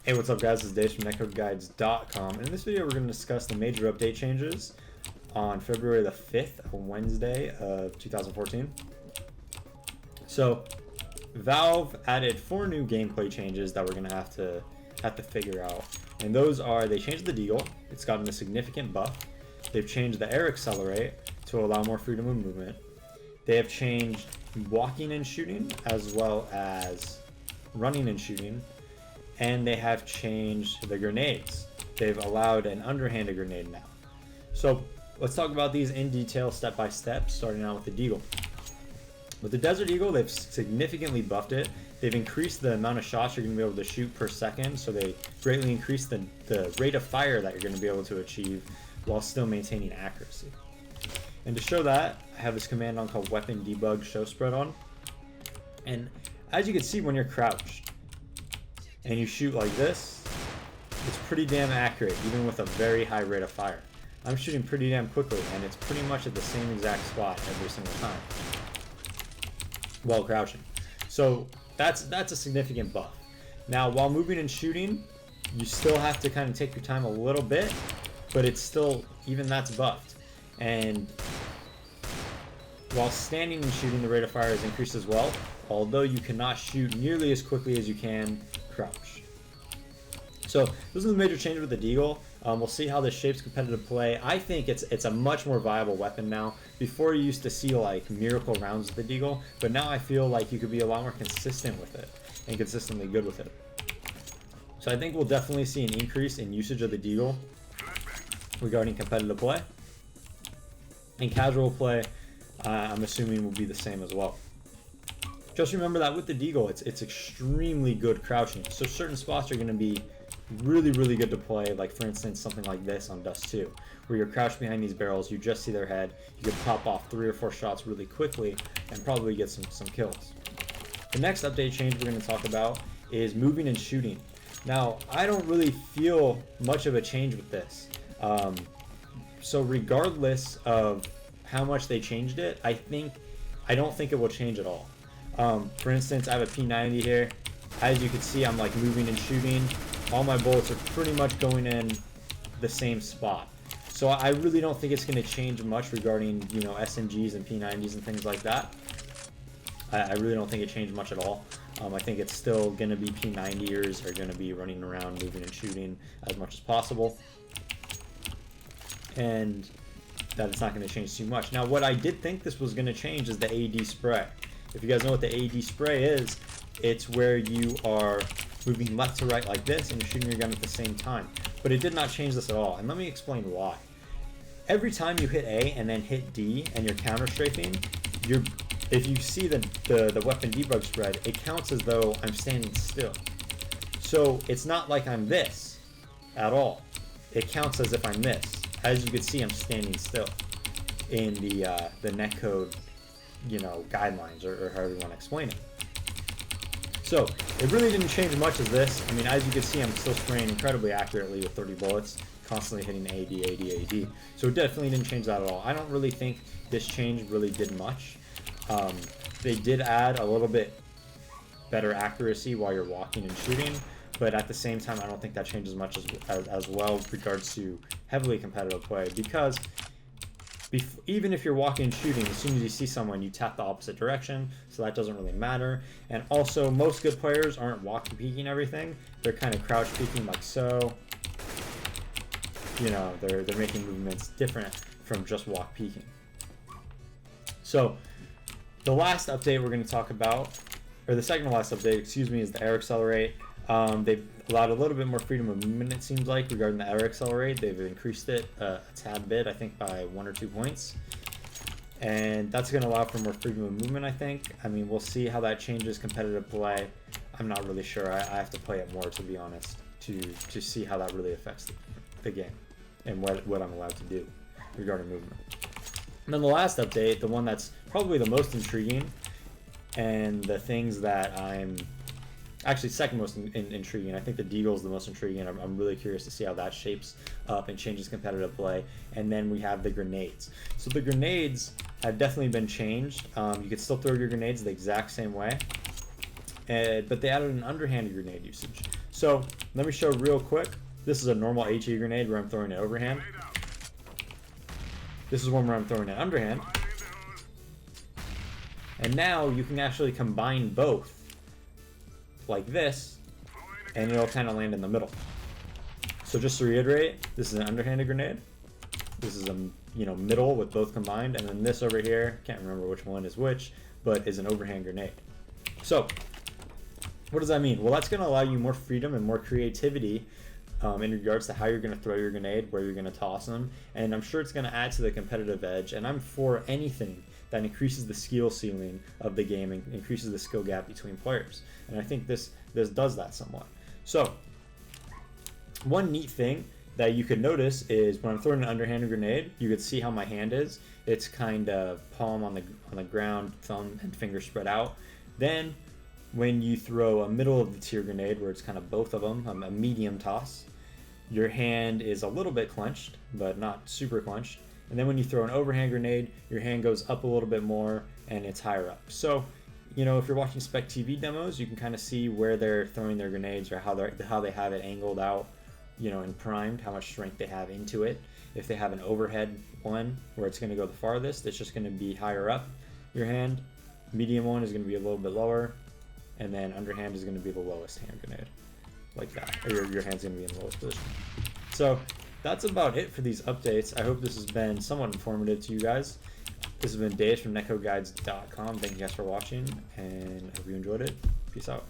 Hey, what's up guys, it's Dave from netcodeguides.com, and in this video we're going to discuss the major update changes on February the 5th, Wednesday of 2014. So, Valve added 4 new gameplay changes that we're going to have to figure out, and those are, they changed the Deagle, it's gotten a significant buff. They've changed the air accelerate to allow more freedom of movement. They have changed walking and shooting as well as running and shooting. And they have changed the grenades. They've allowed an underhanded grenade now. So let's talk about these in detail, step by step, starting out with the Deagle. With the Desert Eagle, they've significantly buffed it. They've increased the amount of shots you're going to be able to shoot per second, so they greatly increased the rate of fire that you're going to be able to achieve while still maintaining accuracy. And to show that, I have this command on called Weapon Debug Show Spread on. And as you can see, when you're crouched and you shoot like this, it's pretty damn accurate, even with a very high rate of fire. I'm shooting pretty damn quickly, and it's pretty much at the same exact spot every single time while crouching. So that's a significant buff. Now, while moving and shooting, you still have to kind of take your time a little bit, but it's still, even that's buffed. And while standing and shooting, the rate of fire is increased as well, although you cannot shoot nearly as quickly as you can crouch. So those are the major changes with the Deagle. We'll see how this shapes competitive play. I think it's a much more viable weapon now. Before, you used to see like miracle rounds with the Deagle, but now I feel like you could be a lot more consistent with it and consistently good with it. So I think we'll definitely see an increase in usage of the Deagle regarding competitive play. And casual play, I'm assuming will be the same as well. Just remember that with the Deagle, it's extremely good crouching. So certain spots are going to be really, really good to play. Like for instance, something like this on Dust 2, where you're crouched behind these barrels, you just see their head, you can pop off 3 or 4 shots really quickly and probably get some kills. The next update change we're going to talk about is moving and shooting. Now, I don't really feel much of a change with this. So regardless of how much they changed it, I don't think it will change at all. For instance, I have a P90 here. As you can see, I'm like moving and shooting. All my bullets are pretty much going in the same spot. So I really don't think it's going to change much regarding, you know, SMGs and P90s and things like that. I really don't think it changed much at all. I think it's still going to be P90ers are going to be running around, moving and shooting as much as possible. And that it's not going to change too much. Now, what I did think this was going to change is the AD spray. If you guys know what the AD spray is, it's where you are moving left to right like this and you're shooting your gun at the same time. But it did not change this at all, and let me explain why. Every time you hit A and then hit D and you're counter strafing, if you see the weapon debug spread, it counts as though I'm standing still. So it's not like I'm this at all. It counts as if I'm this. As you can see, I'm standing still in the netcode, you know, guidelines or however you want to explain it. So it really didn't change much as this. I mean, as you can see, I'm still spraying incredibly accurately with 30 bullets, constantly hitting AD. So it definitely didn't change that at all. I don't really think this change really did much. They did add a little bit better accuracy while you're walking and shooting, but at the same time, I don't think that changes much as well with regards to heavily competitive play, because even if you're walking and shooting, as soon as you see someone, you tap the opposite direction, so that doesn't really matter. And also, most good players aren't walk peeking everything. They're kind of crouch peeking like so. You know, they're making movements different from just walk peeking. So the last update we're going to talk about, or the second to last update, excuse me, is the air accelerate. They've allowed a little bit more freedom of movement, it seems like, regarding the air accelerate. They've increased it a tad bit, I think by 1 or 2 points. And that's going to allow for more freedom of movement, I think. I mean, we'll see how that changes competitive play. I'm not really sure. I have to play it more, to be honest, to see how that really affects the game and what I'm allowed to do regarding movement. And then the last update, the one that's probably the most intriguing, and the things that I'm actually second most intriguing. I think the Deagle is the most intriguing. I'm really curious to see how that shapes up and changes competitive play. And then we have the grenades. So the grenades have definitely been changed. You can still throw your grenades the exact same way, but they added an underhanded grenade usage. So let me show real quick. This is a normal HE grenade where I'm throwing an overhand. This is one where I'm throwing an underhand. And now you can actually combine both like this, and it'll kind of land in the middle. So just to reiterate, this is an underhanded grenade. This is a middle with both combined, and then this over here, can't remember which one is which, but is an overhand grenade. So what does that mean? Well, that's going to allow you more freedom and more creativity in regards to how you're going to throw your grenade, where you're going to toss them, and I'm sure it's going to add to the competitive edge. And I'm for anything that increases the skill ceiling of the game and increases the skill gap between players. And I think this does that somewhat. So one neat thing that you could notice is when I'm throwing an underhanded grenade, you could see how my hand is. It's kind of palm on the ground, thumb and finger spread out. Then when you throw a middle of the tier grenade, where it's kind of both of them, a medium toss, your hand is a little bit clenched, but not super clenched. And then when you throw an overhand grenade, your hand goes up a little bit more and it's higher up. So, if you're watching Spec TV demos, you can kind of see where they're throwing their grenades, or how they have it angled out, and primed, how much strength they have into it. If they have an overhead one where it's going to go the farthest, it's just going to be higher up your hand. Medium one is going to be a little bit lower, and then underhand is going to be the lowest hand grenade, like that. Or your hand's going to be in the lowest position. So that's about it for these updates. I hope this has been somewhat informative to you guys. This has been Dave from netcodeguides.com. Thank you guys for watching, and I hope you enjoyed it. Peace out.